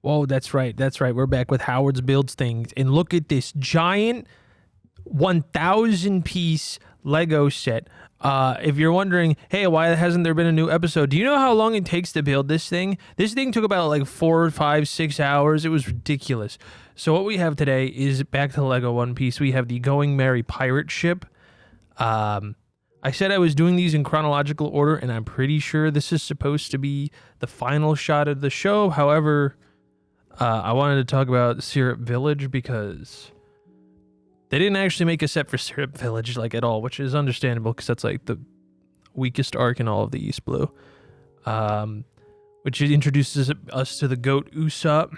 Whoa, that's right. That's right. We're back with Howard's Builds Things. And look at this giant 1,000 piece Lego set. If you're wondering, hey, why hasn't there been a new episode? Do you know how long it takes to build this thing? This thing took about like 4, 5, 6 hours. It was ridiculous. So what we have today is back to Lego One Piece. We have the Going Merry pirate ship. I said I was doing these in chronological order, and I'm pretty sure this is supposed to be the final shot of the show. However, I wanted to talk about Syrup Village because they didn't actually make a set for Syrup Village like at all, which is understandable because that's like the weakest arc in all of the East Blue. Which introduces us to the goat Usopp,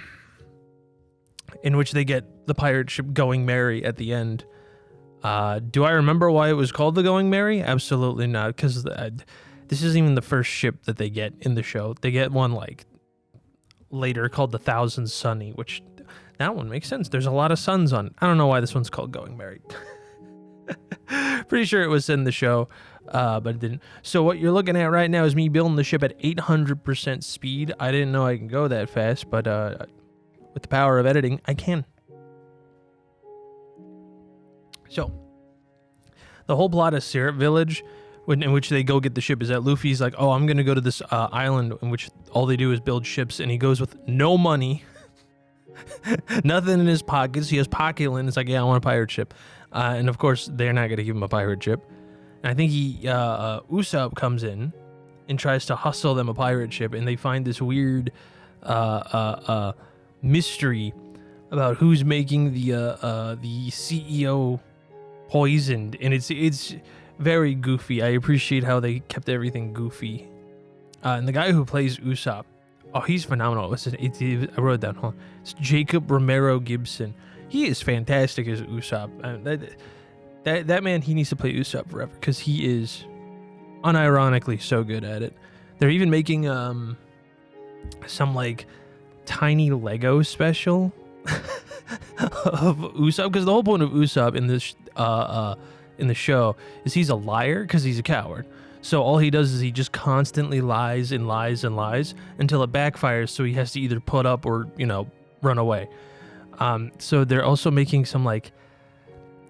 in which they get the pirate ship Going Merry at the end. Do I remember why it was called the Going Merry? Absolutely not, because this isn't even the first ship that they get in the show. They get one like later called the Thousand Sunny, which that one makes sense. There's a lot of suns on it. I don't know why this one's called Going Merry. Pretty sure it was in the show, but it didn't. So what you're looking at right now is me building the ship at 800% speed. I didn't know I can go that fast, but with the power of editing, I can. So, the whole plot of Syrup Village, in which they go get the ship, is that Luffy's like, oh, I'm going to go to this island in which all they do is build ships, and he goes with no money, nothing in his pockets. He has pocket lint. It's like, yeah, I want a pirate ship. And of course, they're not going to give him a pirate ship. And I think Usopp comes in and tries to hustle them a pirate ship, and they find this weird mystery about who's making the CEO poisoned, and it's very goofy. I appreciate how they kept everything goofy. And the guy who plays Usopp, oh, he's phenomenal. I wrote it down. Hold on. It's Jacob Romero Gibson. He is fantastic as Usopp. That man, he needs to play Usopp forever because he is unironically so good at it. They're even making some like tiny Lego special of Usopp, because the whole point of Usopp in this in the show is he's a liar because he's a coward. So all he does is he just constantly lies and lies and lies until it backfires, so he has to either put up or, you know, run away. So they're also making some like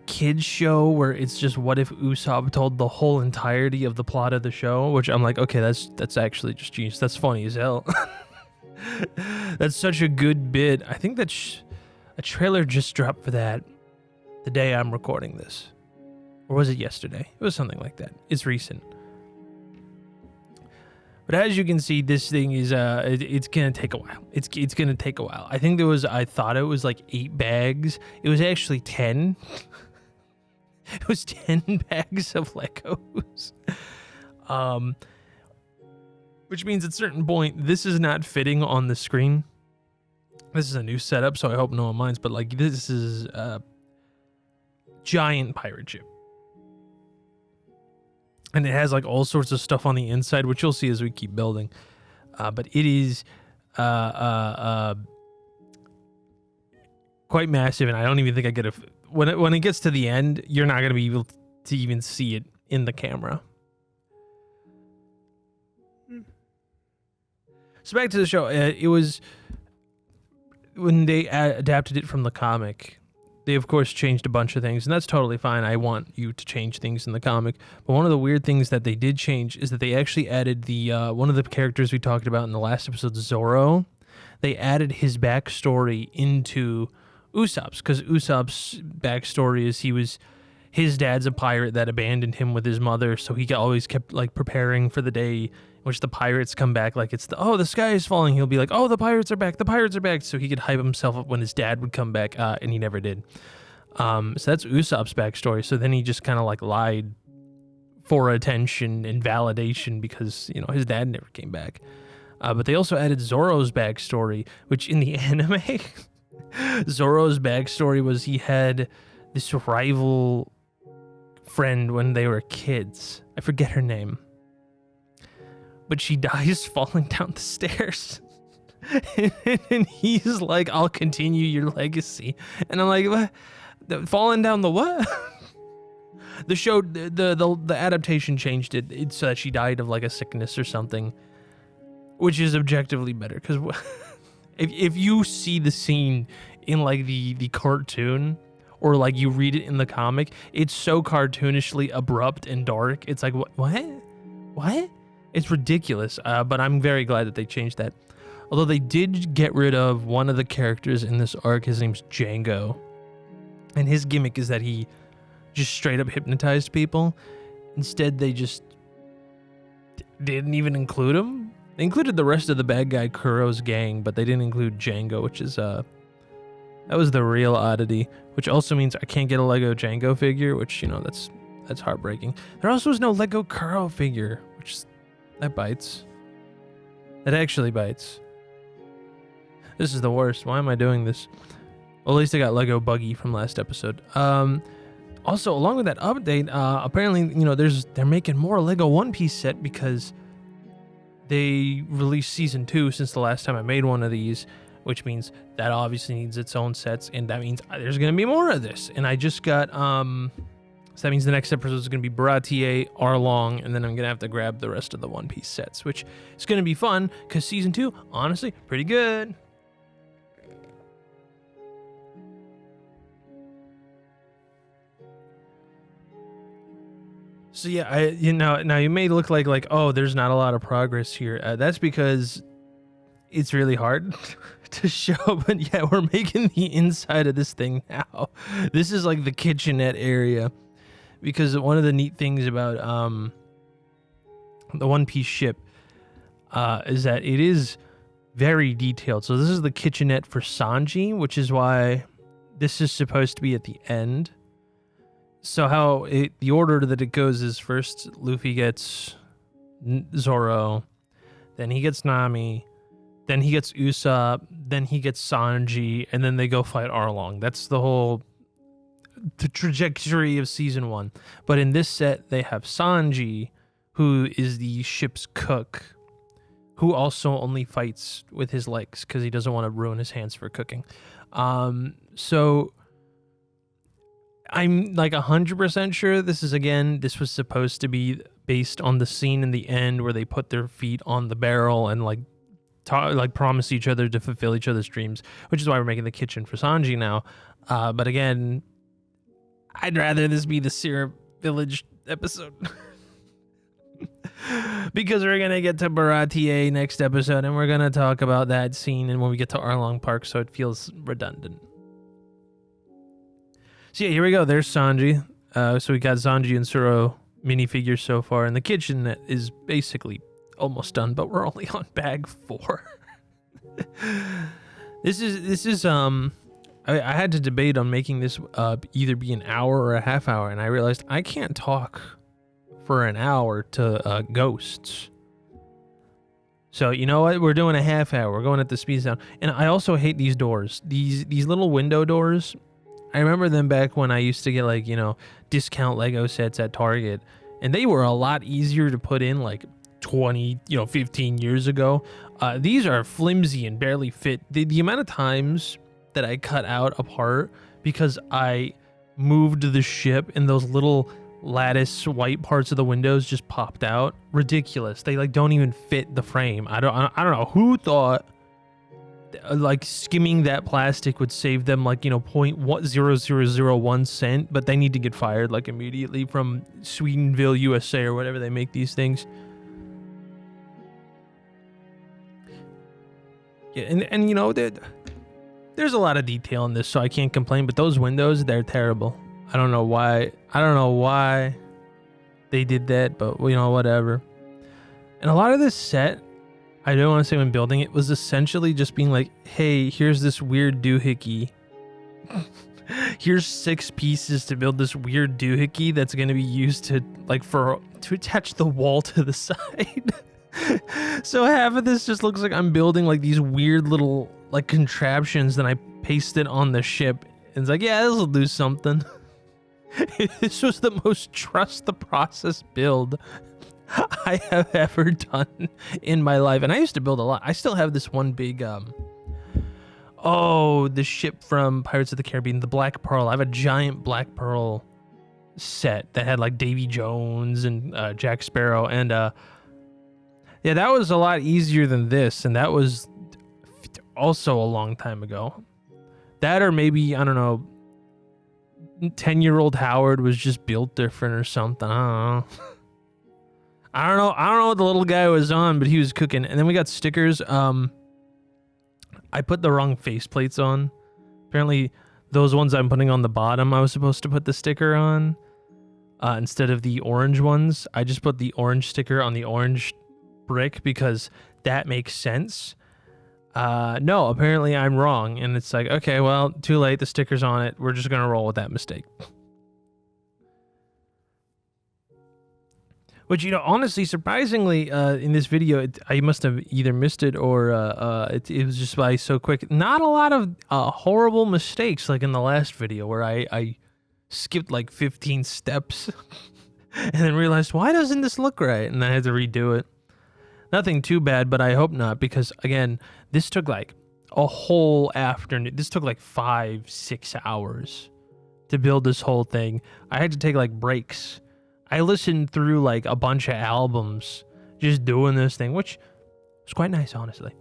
kids show where it's just what if Usopp told the whole entirety of the plot of the show, which I'm like, okay, that's actually just genius. That's funny as hell. That's such a good bit. I think that a trailer just dropped for that the day I'm recording this. Or was it yesterday? It was something like that. It's recent. But as you can see, this thing is it's gonna take a while. It's gonna take a while. I think I thought it was like 8 bags. It was actually 10. It was 10 bags of Legos. Which means at a certain point, this is not fitting on the screen. This is a new setup, so I hope no one minds, but like this is a giant pirate ship. And it has like all sorts of stuff on the inside, which you'll see as we keep building. But it is quite massive, and I don't even think I get when it gets to the end, you're not going to be able to even see it in the camera. So back to the show. It was when they adapted it from the comic. They, of course, changed a bunch of things, and that's totally fine. I want you to change things in the comic. But one of the weird things that they did change is that they actually added the one of the characters we talked about in the last episode, Zoro. They added his backstory into Usopp's, because Usopp's backstory is his dad's a pirate that abandoned him with his mother, so he always kept like preparing for the day in which the pirates come back. Like it's the sky is falling. He'll be like, oh, the pirates are back. The pirates are back. So he could hype himself up when his dad would come back, and he never did. So that's Usopp's backstory. So then he just kind of like lied for attention and validation because, you know, his dad never came back. But they also added Zoro's backstory, which in the anime, Zoro's backstory was he had this rival friend when they were kids. I forget her name. But she dies falling down the stairs. And he's like, I'll continue your legacy. And I'm like, what? Falling down the what? The show, the adaptation changed it. It's so that she died of like a sickness or something, which is objectively better because If you see the scene in like the cartoon, or like you read it in the comic, it's so cartoonishly abrupt and dark. It's like, what? It's ridiculous. But I'm very glad that they changed that. Although they did get rid of one of the characters in this arc. His name's Django, and his gimmick is that he just straight up hypnotized people. Instead, they just didn't even include him. They included the rest of the bad guy Kuro's gang, but they didn't include Django, which is that was the real oddity. Which also means I can't get a Lego Django figure, which, you know, that's heartbreaking. There also was no Lego Kuro figure, which that bites. That actually bites. This is the worst. Why am I doing this? Well, at least I got Lego Buggy from last episode. Also, along with that update, apparently, you know, they're making more Lego One Piece set because they released season 2 since the last time I made one of these, which means that obviously needs its own sets, and that means there's gonna be more of this. And I just got so that means the next episode is gonna be Baratier, Arlong, and then I'm gonna have to grab the rest of the One Piece sets, which is gonna be fun because season 2, honestly, pretty good. So yeah, now you may look like oh, there's not a lot of progress here. That's because it's really hard to show, but yeah, we're making the inside of this thing now. This is like the kitchenette area, because one of the neat things about the One Piece ship is that it is very detailed. So this is the kitchenette for Sanji, which is why this is supposed to be at the end. So the order that it goes is first Luffy gets Zoro, then he gets Nami, then he gets Usopp, then he gets Sanji, and then they go fight Arlong. That's the trajectory of season 1. But in this set, they have Sanji, who is the ship's cook, who also only fights with his legs because he doesn't want to ruin his hands for cooking. So I'm like 100% sure this was supposed to be based on the scene in the end where they put their feet on the barrel and like promise each other to fulfill each other's dreams, which is why we're making the kitchen for Sanji now. But again, I'd rather this be the Syrup Village episode. Because we're going to get to Baratier next episode, and we're going to talk about that scene and when we get to Arlong Park, so it feels redundant. So yeah, here we go. There's Sanji. So we got Sanji and Zoro minifigures so far, and the kitchen is basically almost done, but we're only on bag 4. This is I had to debate on making this either be an hour or a half hour, and I realized I can't talk for an hour to ghosts. So you know what? We're doing a half hour. We're going at the speed down. And I also hate these doors. These little window doors. I remember them back when I used to get like, you know, discount Lego sets at Target, and they were a lot easier to put in like 20, 15 years ago. These are flimsy and barely fit. The amount of times that I cut out a part because I moved the ship and those little lattice white parts of the windows just popped out. Ridiculous. They like don't even fit the frame. I don't know who thought like skimming that plastic would save them like 0.0001 cent, but they need to get fired like immediately from Swedenville, USA, or whatever they make these things. Yeah, and there's a lot of detail in this, so I can't complain, but those windows, they're terrible. I don't know why they did that, but whatever. And a lot of this set, I don't want to say when building it, was essentially just being like, hey, here's this weird doohickey. Here's 6 pieces to build this weird doohickey that's going to be used to attach the wall to the side. So half of this just looks like I'm building like these weird little like contraptions, then I paste it on the ship. And it's like, yeah, this will do something. This was the most trust the process build I have ever done in my life. And I used to build a lot. I still have this one big the ship from Pirates of the Caribbean, the Black Pearl. I have a giant Black Pearl set that had like Davy Jones and Jack Sparrow, and yeah, that was a lot easier than this, and that was also a long time ago. That, or maybe, I don't know, 10-year-old Howard was just built different or something. I don't know. I don't know what the little guy was on, but he was cooking. And then we got stickers. I put the wrong faceplates on. Apparently, those ones I'm putting on the bottom, I was supposed to put the sticker on instead of the orange ones. I just put the orange sticker on the orange brick because that makes sense. No, apparently I'm wrong. And it's like, okay, well, too late. The sticker's on it. We're just going to roll with that mistake. Which, you know, honestly, surprisingly, in this video, I must have either missed it or it was just by so quick. Not a lot of horrible mistakes like in the last video where I skipped like 15 steps and then realized, why doesn't this look right? And I had to redo it. Nothing too bad, but I hope not, because, again, this took like a whole afternoon. This took like 5-6 hours to build this whole thing. I had to take like breaks. I listened through like a bunch of albums just doing this thing, which was quite nice, honestly.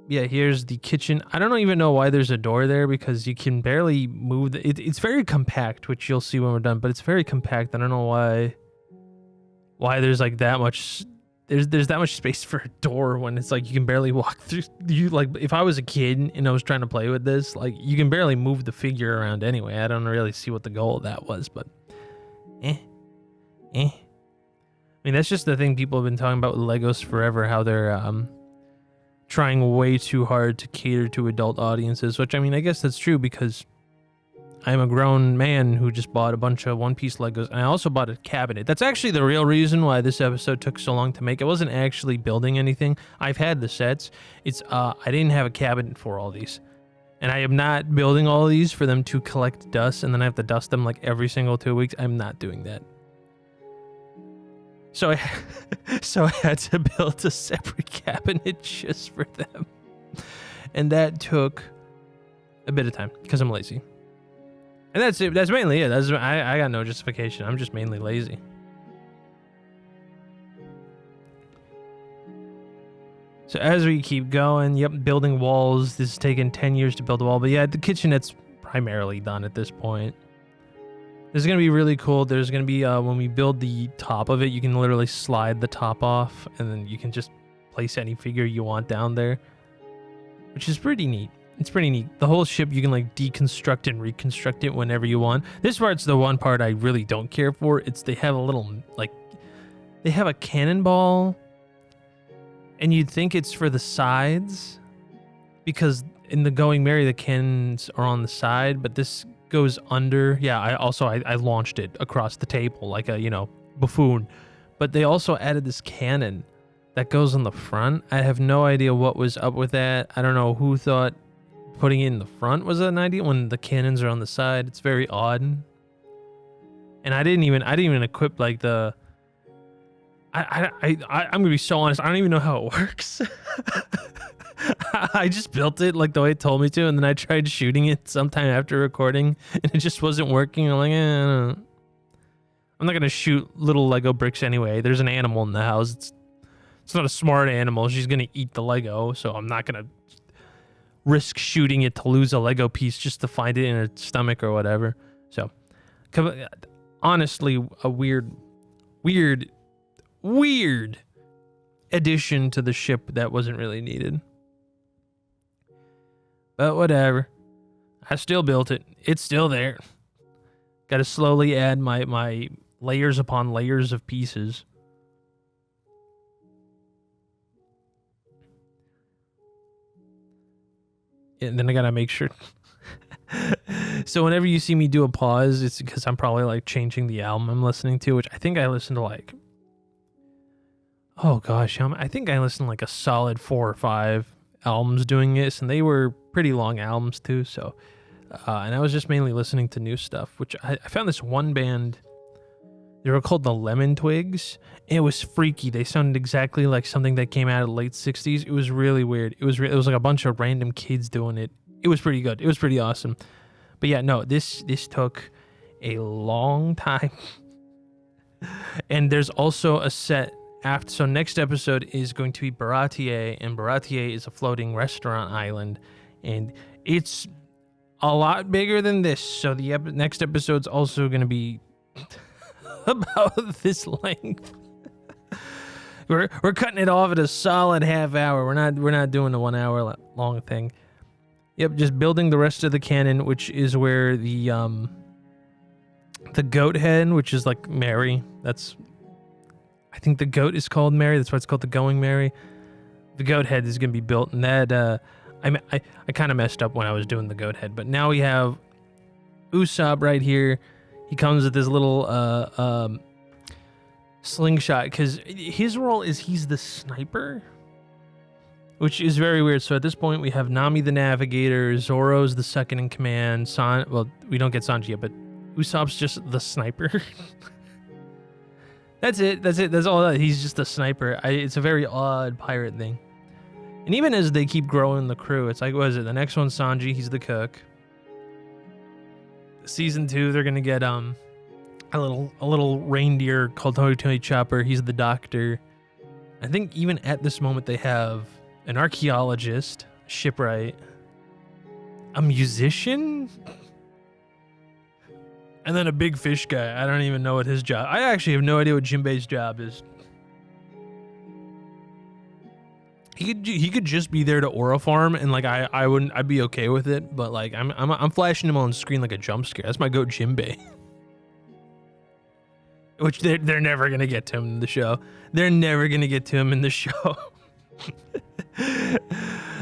Yeah, here's the kitchen. I don't even know why there's a door there because you can barely move. It's very compact, which you'll see when we're done, but it's very compact. I don't know why there's like that much. There's that much space for a door when it's like you can barely walk through. You like, if I was a kid and I was trying to play with this, like you can barely move the figure around anyway. I don't really see what the goal of that was, but I mean, that's just the thing people have been talking about with Legos forever, how they're trying way too hard to cater to adult audiences, which, I mean, I guess that's true because I'm a grown man who just bought a bunch of One Piece Legos, and I also bought a cabinet. That's actually the real reason why this episode took so long to make. I wasn't actually building anything. I've had the sets. It's I didn't have a cabinet for all these. And I am not building all these for them to collect dust, and then I have to dust them like every single 2 weeks. I'm not doing that. So I had to build a separate cabinet just for them. And that took a bit of time because I'm lazy. And that's it. That's mainly it. I got no justification. I'm just mainly lazy. So as we keep going, yep, building walls. This has taken 10 years to build a wall. But yeah, the kitchenette's primarily done at this point. This is going to be really cool. There's going to be, when we build the top of it, you can literally slide the top off. And then you can just place any figure you want down there. Which is pretty neat. It's pretty neat. The whole ship, you can like deconstruct and reconstruct it whenever you want. This part's the one part I really don't care for. It's they have a little, like, they have a cannonball. And you'd think it's for the sides. Because in the Going Merry, the cannons are on the side. But this goes under. Yeah, I launched it across the table like a, you know, buffoon. But they also added this cannon that goes on the front. I have no idea what was up with that. I don't know who thought putting it in the front was an idea when the cannons are on the side. It's very odd. And I didn't even equip like the. I'm gonna be so honest. I don't even know how it works. I just built it like the way it told me to, and then I tried shooting it sometime after recording, and it just wasn't working. I'm like, I'm not gonna shoot little Lego bricks anyway. There's an animal in the house. It's not a smart animal. She's gonna eat the Lego, so I'm not gonna risk shooting it to lose a Lego piece just to find it in her stomach or whatever. So, honestly, a weird addition to the ship that wasn't really needed. But whatever. I still built it. It's still there. Got to slowly add my layers upon layers of pieces. And then I gotta make sure. So whenever you see me do a pause, it's because I'm probably like changing the album I'm listening to, which I think I listened to like, oh gosh, I think I listened to like a solid 4 or 5 albums doing this, and they were pretty long albums too. So, and I was just mainly listening to new stuff, which I found this one band. They were called the Lemon Twigs. It was freaky. They sounded exactly like something that came out of the late 60s. It was really weird. It was like a bunch of random kids doing it. It was pretty good. It was pretty awesome. But yeah, no, this took a long time. And there's also a set so next episode is going to be Baratier, and Baratier is a floating restaurant island, and it's a lot bigger than this. So the next episode's also going to be about this length. We're cutting it off at a solid half hour. We're not doing the 1 hour long thing. Yep, just building the rest of the canon, which is where the goat head, which is like Mary. I think the goat is called Mary. That's why it's called the Going Mary. The goat head is gonna be built, and that I kind of messed up when I was doing the goat head, but now we have Usopp right here. He comes with this little slingshot because his role is he's the sniper, which is very weird. So at this point, we have Nami the navigator, Zoro's the second in command. Well, we don't get Sanji yet, but Usopp's just the sniper. That's it. That's all. He's just a sniper. It's a very odd pirate thing. And even as they keep growing the crew, it's like, what is it? The next one's Sanji. He's the cook. Season 2, they're gonna get a little reindeer called Toy Toy Chopper. He's the doctor. I think even at this moment they have an archaeologist, shipwright, a musician, and then a big fish guy. I don't even know what his job. I actually have no idea what Jinbei's job is. He could just be there to aura farm, and like I'd be okay with it. But like I'm flashing him on screen like a jump scare. That's my goat Jinbei. Which they're never gonna get to him in the show. They're never gonna get to him in the show.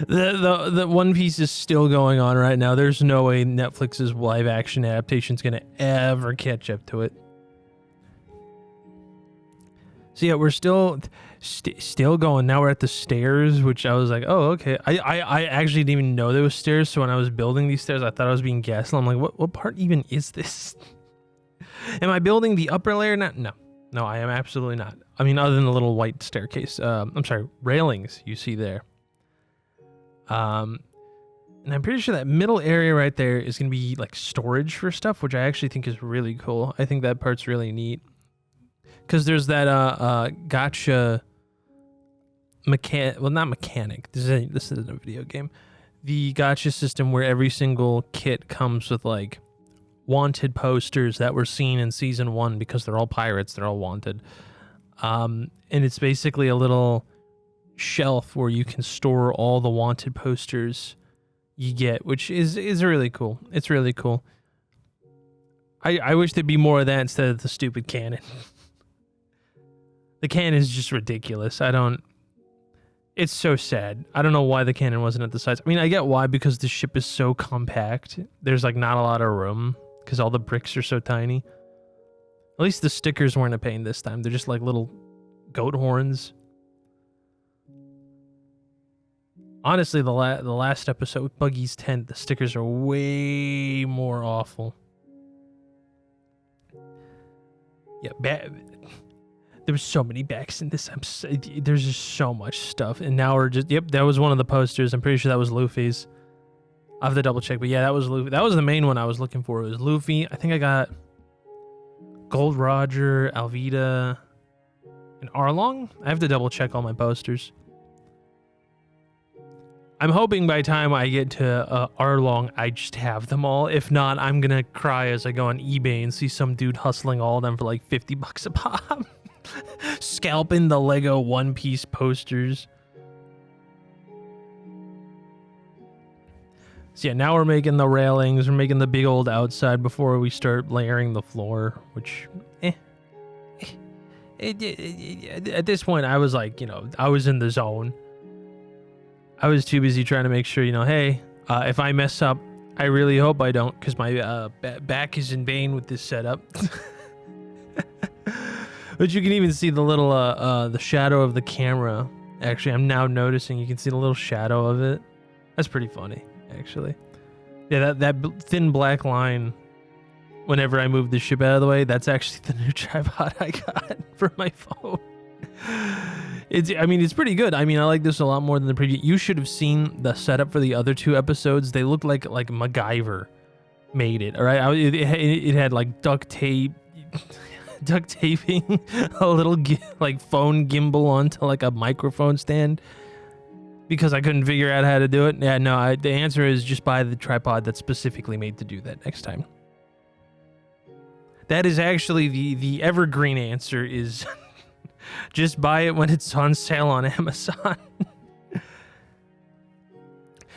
The One Piece is still going on right now. There's no way Netflix's live action adaptation is gonna ever catch up to it. So yeah, we're still going. Now we're at the stairs, which I was like, oh, okay. I actually didn't even know there was stairs. So when I was building these stairs, I thought I was being gaslit. I'm like, what part even is this? Am I building the upper layer? No, I am absolutely not. I mean, other than the little white staircase, I'm sorry, railings you see there. And I'm pretty sure that middle area right there is going to be like storage for stuff, which I actually think is really cool. I think that part's really neat. Because there's that gacha not mechanic. This isn't a video game. The gacha system where every single kit comes with like wanted posters that were seen in season 1 because they're all pirates, they're all wanted. And it's basically a little shelf where you can store all the wanted posters you get, which is really cool. It's really cool. I wish there'd be more of that instead of the stupid cannon. The cannon is just ridiculous. It's so sad. I don't know why the cannon wasn't at the sides. I mean, I get why, because the ship is so compact. There's like not a lot of room because all the bricks are so tiny. At least the stickers weren't a pain this time. They're just like little goat horns. Honestly, the last episode with Buggy's tent, the stickers are way more awful. Yeah, there was so many backs in this. There's just so much stuff, and now we're just that was one of the posters. I'm pretty sure that was Luffy's. I have to double check, but yeah, that was Luffy. That was the main one I was looking for. It was Luffy. I think I got Gold Roger, Alvida, and Arlong. I have to double check all my posters. I'm hoping by the time I get to Arlong, I just have them all. If not, I'm gonna cry as I go on eBay and see some dude hustling all of them for like $50 a pop. Scalping the Lego One Piece posters. So yeah, now we're making the railings, we're making the big old outside before we start layering the floor, which at this point I was like, I was in the zone. I was too busy trying to make sure, hey, if I mess up, I really hope I don't, because my back is in vain with this setup. But you can even see the little the shadow of the camera. Actually, I'm now noticing you can see the little shadow of it. That's pretty funny, actually. Yeah, that thin black line, whenever I move the ship out of the way, that's actually the new tripod I got for my phone. It's pretty good. I mean, I like this a lot more than the previous. You should have seen the setup for the other 2 episodes. They looked like MacGyver made it. All right, it had like duct tape, duct taping a little like phone gimbal onto like a microphone stand because I couldn't figure out how to do it. Yeah, no, the answer is just buy the tripod that's specifically made to do that next time. That is actually the evergreen answer is just buy it when it's on sale on Amazon.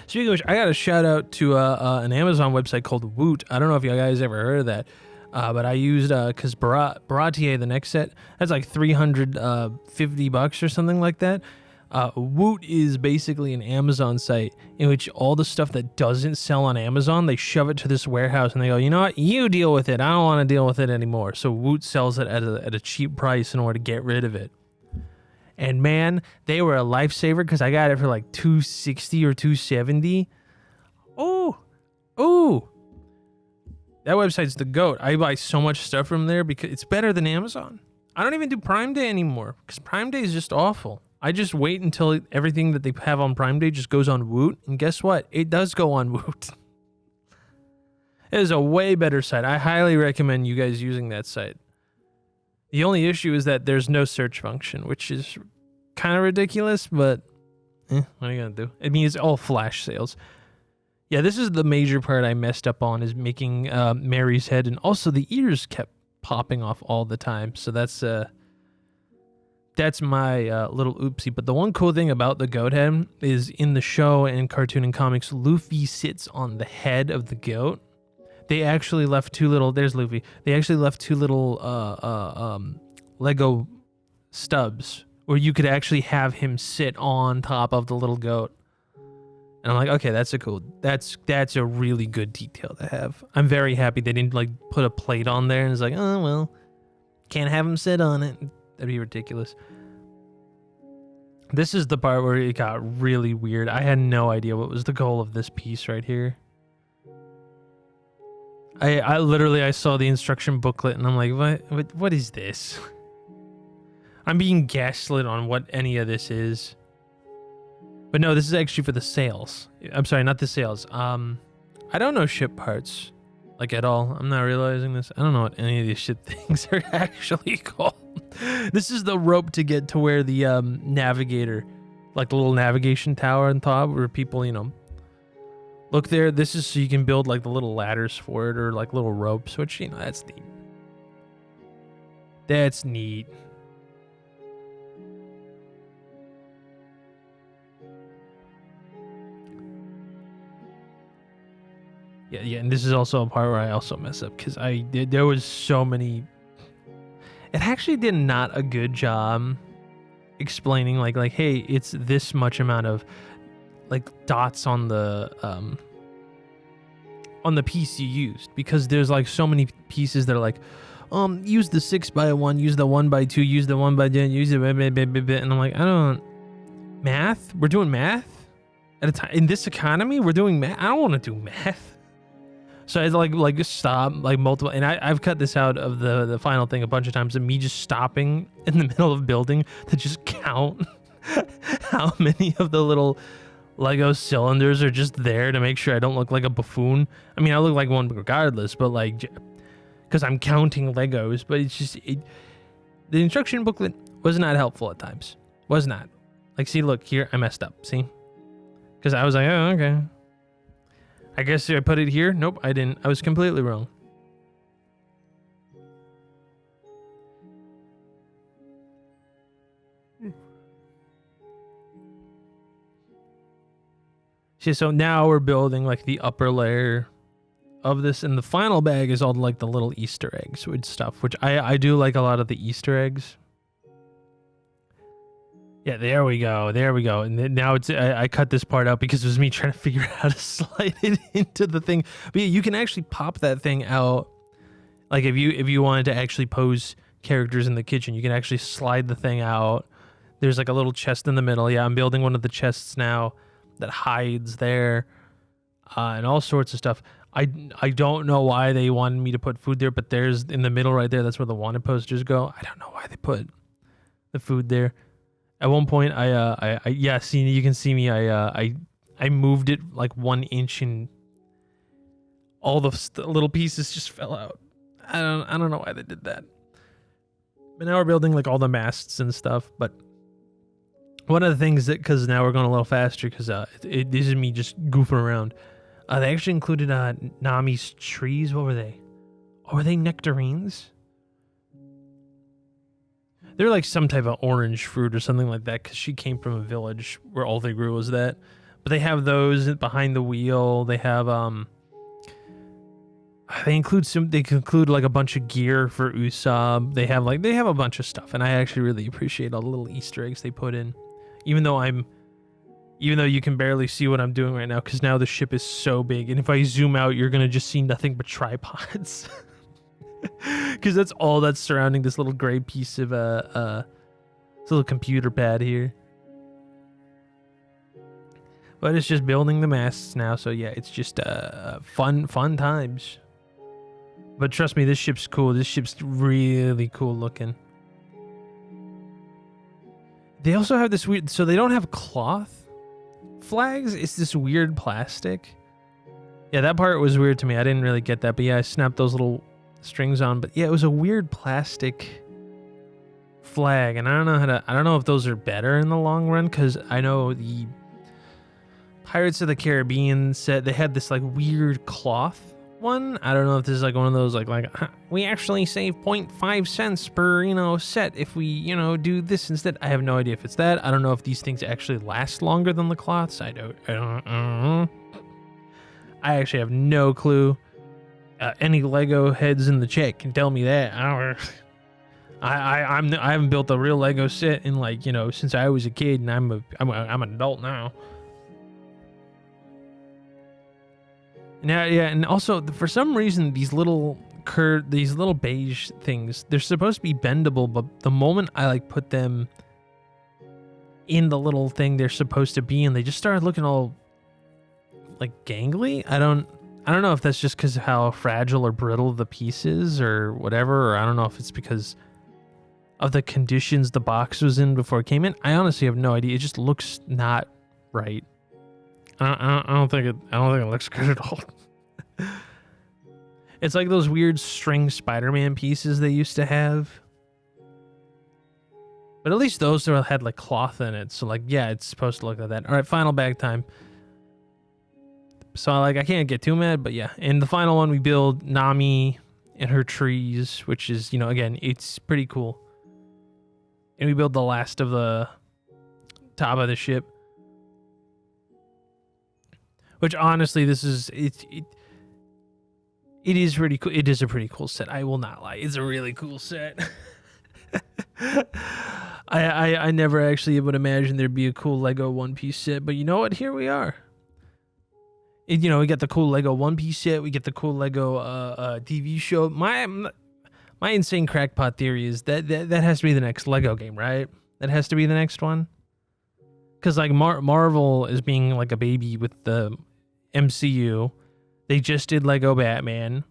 Speaking of which, I got a shout out to an Amazon website called Woot. I don't know if you guys ever heard of that, but I used because Baratier, the next set, that's like $350 or something like that. Woot is basically an Amazon site in which all the stuff that doesn't sell on Amazon, they shove it to this warehouse and they go, you know what, you deal with it. I don't want to deal with it anymore. So Woot sells it at a cheap price in order to get rid of it. And man, they were a lifesaver because I got it for like $260 or $270. Oh, that website's the GOAT. I buy so much stuff from there because it's better than Amazon. I don't even do Prime Day anymore because Prime Day is just awful. I just wait until everything that they have on Prime Day just goes on Woot. And guess what? It does go on Woot. It is a way better site. I highly recommend you guys using that site. The only issue is that there's no search function, which is kind of ridiculous, but what are you going to do? I mean, it's all flash sales. Yeah, this is the major part I messed up on, is making Mary's head, and also the ears kept popping off all the time. So that's my little oopsie. But the one cool thing about the goat head is in the show and cartoon and comics, Luffy sits on the head of the goat. They actually left two little, there's Luffy. They actually left two little Lego stubs where you could actually have him sit on top of the little goat. And I'm like, okay, that's a really good detail to have. I'm very happy they didn't like put a plate on there and it's like, oh, well, can't have him sit on it. That'd be ridiculous. This is the part where it got really weird. I had no idea what was the goal of this piece right here. I literally saw the instruction booklet and I'm like, what is this? I'm being gaslit on what any of this is. But no, this is actually for the sails. I'm sorry, not the sails. I don't know ship parts, like at all. I'm not realizing this. I don't know what any of these ship things are actually called. This is the rope to get to where the navigator, like the little navigation tower on top where people, you know, look there. This is so you can build like the little ladders for it or like little ropes, which, you know, that's neat. That's neat. Yeah, and this is also a part where I also mess up because there was so many. It actually did not a good job explaining like hey, it's this much amount of like dots on the piece you used, because there's like so many pieces that are like use the 6x1, use the 1x2, use the 1x10, use it, and I'm like, I don't math. We're doing math at a time in this economy. We're doing math. I don't want to do math. So I had to like just stop like multiple, and I've cut this out of the final thing a bunch of times, of me just stopping in the middle of building to just count how many of the little Lego cylinders are just there to make sure I don't look like a buffoon. I mean, I look like one regardless, but like, because I'm counting Legos, but it's just, the instruction booklet was not helpful at times. Was not. Like, see, look, here, I messed up, see? Because I was like, oh, okay. I guess I put it here. Nope, I didn't. I was completely wrong. See, so now we're building like the upper layer of this, and the final bag is all like the little Easter eggs with stuff, which I do like a lot of the Easter eggs. Yeah, there we go. And then now it's I cut this part out because it was me trying to figure out how to slide it into the thing. But yeah, you can actually pop that thing out. Like if you wanted to actually pose characters in the kitchen, you can actually slide the thing out. There's like a little chest in the middle. Yeah, I'm building one of the chests now that hides there, and all sorts of stuff. I don't know why they wanted me to put food there, but there's in the middle right there. That's where the wanted posters go. I don't know why they put the food there. At one point, yeah, see, you can see me. I moved it like 1 inch, and all the little pieces just fell out. I don't know why they did that. But now we're building like all the masts and stuff. But one of the things that, because now we're going a little faster, because this is me just goofing around. They actually included Nami's trees. What were they? Oh, were they nectarines? They're like some type of orange fruit or something like that, because she came from a village where all they grew was that. But they have those behind the wheel. They have they include like a bunch of gear for Usopp. They have a bunch of stuff, and I actually really appreciate all the little Easter eggs they put in. Even though you can barely see what I'm doing right now, because now the ship is so big, and if I zoom out, you're gonna just see nothing but tripods. Because that's all that's surrounding this little gray piece of this little computer pad here. But it's just building the masts now, so yeah, it's just fun times. But trust me, this ship's cool. This ship's really cool looking. They also have this weird, so they don't have cloth flags. It's this weird plastic. Yeah, that part was weird to me. I didn't really get that, but yeah, I snapped those little strings on. But yeah, it was a weird plastic flag, and I don't know if those are better in the long run, because I know the Pirates of the Caribbean set they had this like weird cloth one. I don't know if this is like one of those like we actually save 0.5 cents per set if we do this instead. I have no idea if it's that. I don't know if these things actually last longer than the cloths. I actually have no clue. Any Lego heads in the chat can tell me that. I haven't built a real Lego set in since I was a kid, and I'm an adult now. Now, yeah, and also for some reason these little beige things, they're supposed to be bendable, but the moment I put them in the little thing they're supposed to be in, they just started looking all gangly. I don't know if that's just because of how fragile or brittle the piece is or whatever, or I don't know if it's because of the conditions the box was in before it came in. I honestly have no idea. It just looks not right. I don't think it looks good at all. It's like those weird string Spider-Man pieces they used to have. But at least those had cloth in it. So yeah, it's supposed to look like that. All right, final bag time. So I can't get too mad, but yeah. In the final one, we build Nami and her trees, which is, again, it's pretty cool. And we build the last of the top of the ship. Which honestly, it is pretty cool. It is a pretty cool set. I will not lie. It's a really cool set. I never actually would imagine there'd be a cool Lego One Piece set, but you know what? Here we are. We get the cool Lego One Piece set. We get the cool Lego TV show. My insane crackpot theory is that has to be the next Lego game, right? That has to be the next one. Because Marvel is being a baby with the MCU. They just did Lego Batman.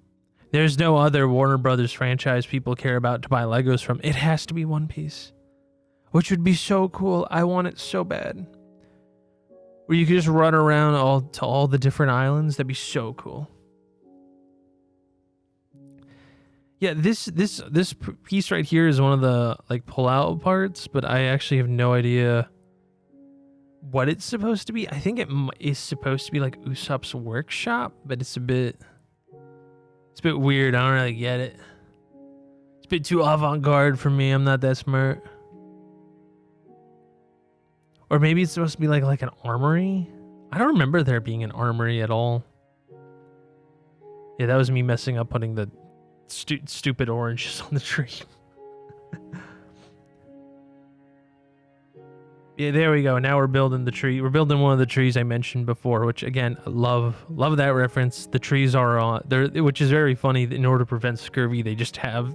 There's no other Warner Brothers franchise people care about to buy Legos from. It has to be One Piece, which would be so cool. I want it so bad. Where you could just run around to all the different islands. That'd be so cool. Yeah, this piece right here is one of the pull-out parts, but I actually have no idea what it's supposed to be. I think it is supposed to be Usopp's workshop, but it's a bit weird. I don't really get it. It's a bit too avant-garde for me. I'm not that smart. Or maybe it's supposed to be like an armory. I don't remember there being an armory at all. Yeah, that was me messing up putting the stupid oranges on the tree. Yeah, there we go. Now we're building the tree. We're building one of the trees I mentioned before, which again, love that reference. The trees are on there, which is very funny. In order to prevent scurvy, they just have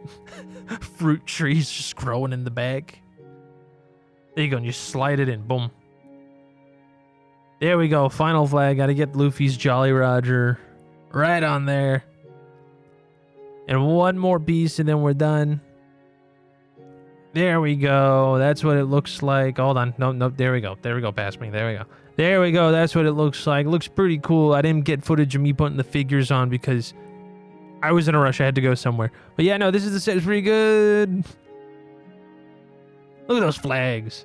fruit trees just growing in the bag. There you go, and you slide it in. Boom. There we go. Final flag. Got to get Luffy's Jolly Roger right on there. And one more piece, and then we're done. There we go. That's what it looks like. Hold on. No. There we go. Past me. There we go. There we go. That's what it looks like. It looks pretty cool. I didn't get footage of me putting the figures on because I was in a rush. I had to go somewhere. But yeah, no, this is the set. It's pretty good. Look at those flags.